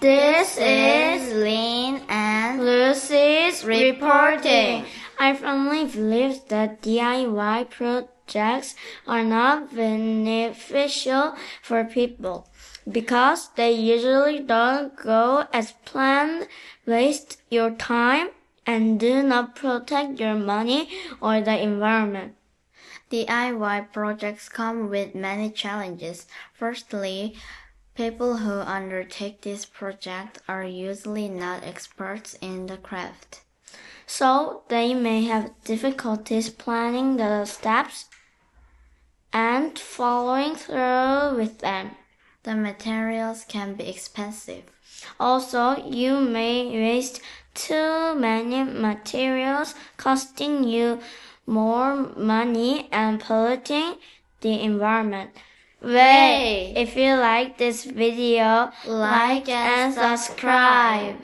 This is Lynn and Lucy's reporting. I firmly believe that DIY projects are not beneficial for people because they usually don't go as planned, waste your time, and do not protect your money or the environment. DIY projects come with many challenges. Firstly, people who undertake this project are usually not experts in the craft. So they may have difficulties planning the steps and following through with them. The materials can be expensive. Also, you may waste too many materials, costing you more money and polluting the environment. Wait! If you like this video, Like and subscribe.